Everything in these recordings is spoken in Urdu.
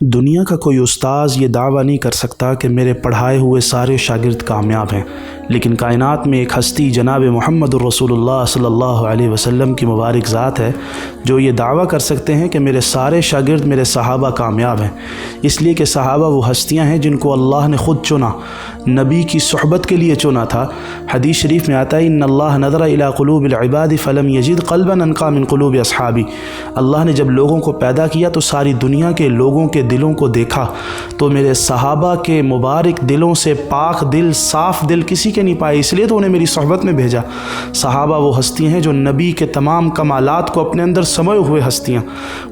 دنیا کا کوئی استاذ یہ دعویٰ نہیں کر سکتا کہ میرے پڑھائے ہوئے سارے شاگرد کامیاب ہیں، لیکن کائنات میں ایک ہستی جناب محمد الرسول اللہ صلی اللہ علیہ وسلم کی مبارک ذات ہے جو یہ دعویٰ کر سکتے ہیں کہ میرے سارے شاگرد میرے صحابہ کامیاب ہیں، اس لیے کہ صحابہ وہ ہستیاں ہیں جن کو اللہ نے خود چنا، نبی کی صحبت کے لیے چنا تھا۔ حدیث شریف میں آتا ہے ان اللہ نظر الی قلوب العباد فلم یجد قلبا انقی من قلوب اصحابی۔ اللہ نے جب لوگوں کو پیدا کیا تو ساری دنیا کے لوگوں کے دلوں کو دیکھا تو میرے صحابہ کے مبارک دلوں سے پاک دل، صاف دل کسی کے نہیں پائے، اس لیے تو انہیں میری صحبت میں بھیجا۔ صحابہ وہ ہستیاں ہیں جو نبی کے تمام کمالات کو اپنے اندر سموئے ہوئے ہستیاں،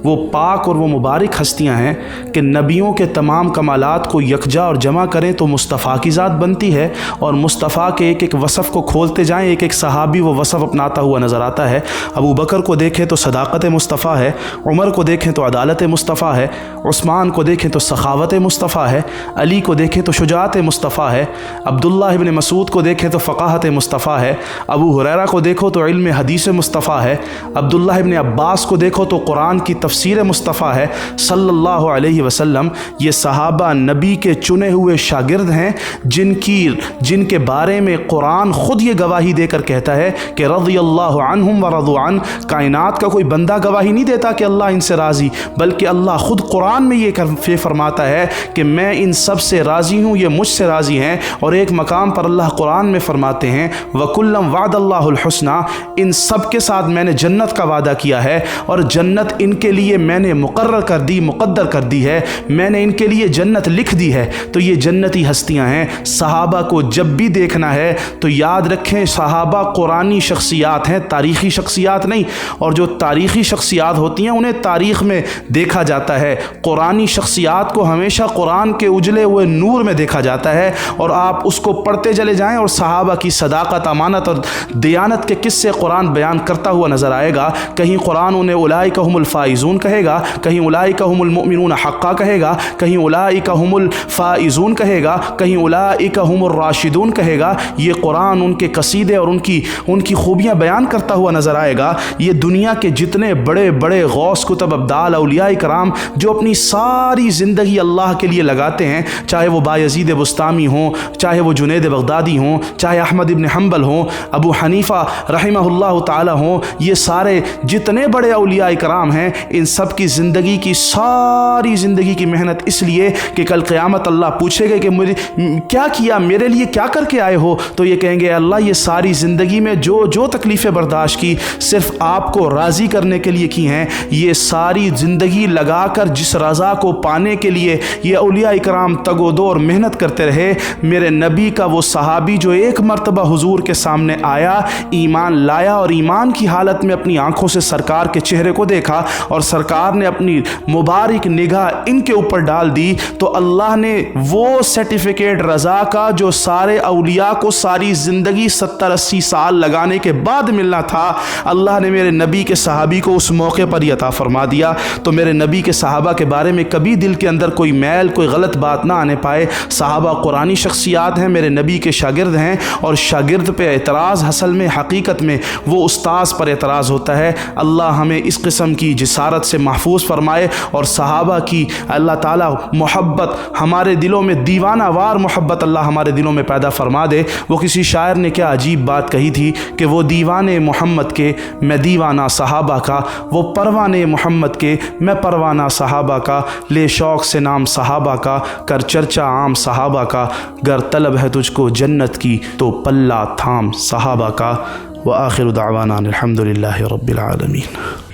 وہ پاک اور وہ مبارک ہستیاں ہیں کہ نبیوں کے تمام کمالات کو یکجا اور جمع کریں تو مصطفیٰ کی ذات بنتی ہے، اور مصطفیٰ کے ایک ایک وصف کو کھولتے جائیں، ایک ایک صحابی وہ وصف اپناتا ہوا نظر آتا ہے۔ ابو بکر کو دیکھیں تو صداقت مصطفیٰ ہے، عمر کو دیکھیں تو عدالت مصطفیٰ ہے، عثمان کو دیکھیں تو سخاوت مصطفیٰ ہے، علی کو دیکھیں تو شجاعت مصطفیٰ ہے، عبداللہ ابن مسعود کو دیکھیں تو فقاہت مصطفیٰ ہے، ابو ہریرہ کو دیکھو تو علم حدیث مصطفیٰ ہے، عبداللہ ابن عباس کو دیکھو تو قرآن کی تفسیر مصطفیٰ ہے صلی اللہ علیہ وسلم۔ یہ صحابہ نبی کے چنے ہوئے شاگرد ہیں جن کے بارے میں قرآن خود یہ گواہی دے کر کہتا ہے کہ رضی اللہ عنہم ورضوا عنہ۔ کائنات کا کوئی بندہ گواہی نہیں دیتا کہ اللہ ان سے راضی، بلکہ اللہ خود قرآن میں یہ فرماتا ہے کہ میں ان سب سے راضی ہوں، یہ مجھ سے راضی ہیں۔ اور ایک مقام پر اللہ قرآن میں فرماتے ہیں وَكُلًّا وَعَدَ اللَّهُ الْحُسْنَى، ان سب کے ساتھ میں نے جنت کا وعدہ کیا ہے، اور جنت ان کے لیے میں نے مقرر کر دی ہے، میں نے ان کے لیے جنت لکھ دی ہے۔ تو یہ جنتی ہستیاں ہیں۔ صحابہ کو جب بھی دیکھنا ہے تو یاد رکھیں صحابہ قرآنی شخصیات ہیں، تاریخی شخصیات نہیں، اور جو تاریخی شخصیات ہوتی ہیں انہیں تاریخ میں دیکھا جاتا ہے، قرآنی شخصیات کو ہمیشہ قرآن کے اجلے ہوئے نور میں دیکھا جاتا ہے، اور آپ اس کو پڑھتے چلے جائیں اور صحابہ کی صداقت، امانت اور دیانت کے قصے قرآن بیان کرتا ہوا نظر آئے گا۔ کہیں قرآن انہیں اولئک هم الفائزون کہے گا، کہیں اولئک هم المؤمنون حقا کہے گا، کہیں اولئک هم الفائزون کہے گا، کہیں اولئک هم الراشدون کہے گا۔ یہ قرآن ان کے قصیدے اور ان کی خوبیاں بیان کرتا ہوا نظر آئے گا۔ یہ دنیا کے جتنے بڑے بڑے غوث کتب ابدال اولیاء کرام جو اپنی ساری زندگی اللہ کے لیے لگاتے ہیں، چاہے وہ بایزید بستامی ہوں، چاہے وہ جنید بغدادی ہوں، چاہے احمد ابن حنبل ہوں، ابو حنیفہ رحمہ اللہ تعالی ہوں، یہ سارے جتنے بڑے اولیاء کرام ہیں، ان سب کی ساری زندگی کی محنت اس لیے کہ کل قیامت اللہ پوچھے گا کہ مجھے کیا کیا، میرے لیے کیا کر کے آئے ہو، تو یہ کہیں گے اللہ یہ ساری زندگی میں جو تکلیفیں برداشت کی صرف آپ کو راضی کرنے کے لیے کی ہیں، یہ ساری زندگی لگا کر جس رضا کو پانے کے لیے یہ اولیاء کرام تگ و دو اور محنت کرتے رہے۔ میرے نبی کا وہ صحابی جو ایک مرتبہ حضور کے سامنے آیا، ایمان لایا، اور ایمان کی حالت میں اپنی آنکھوں سے سرکار کے چہرے کو دیکھا، اور سرکار نے اپنی مبارک نگاہ ان کے اوپر ڈال دی، تو اللہ نے وہ سرٹیفکیٹ رضا کا جو سارے اولیاء کو ساری زندگی 70-80 سال لگانے کے بعد ملنا تھا، اللہ نے میرے نبی کے صحابی کو اس موقع پر ہی عطا فرما دیا۔ تو میرے نبی کے صحابہ کے بارے میں کبھی دل کے اندر کوئی میل، کوئی غلط بات نہ آنے پائے۔ صحابہ قرآنی شخصیات ہیں، میرے نبی کے شاگرد ہیں، اور شاگرد پہ اعتراض اصل میں حقیقت میں وہ استاذ پر اعتراض ہوتا ہے۔ اللہ ہمیں اس قسم کی جسارت سے محفوظ فرمائے، اور صحابہ کی اللہ تعالیٰ محبت ہمارے دلوں میں، دیوانہ وار محبت اللہ ہمارے دلوں میں پیدا فرما دے۔ وہ کسی شاعر نے کیا عجیب بات کہی تھی کہ وہ دیوانے محمد کے میں دیوانہ صحابہ کا، وہ پروانے محمد کے میں پروانہ صحابہ کا، لے شوق سے نام صحابہ کا، کر چرچا عام صحابہ کا، گر طلب ہے تجھ کو جنت کی تو پلہ تھام صحابہ کا۔ وآخر دعوانا الحمد للہ رب العالمین۔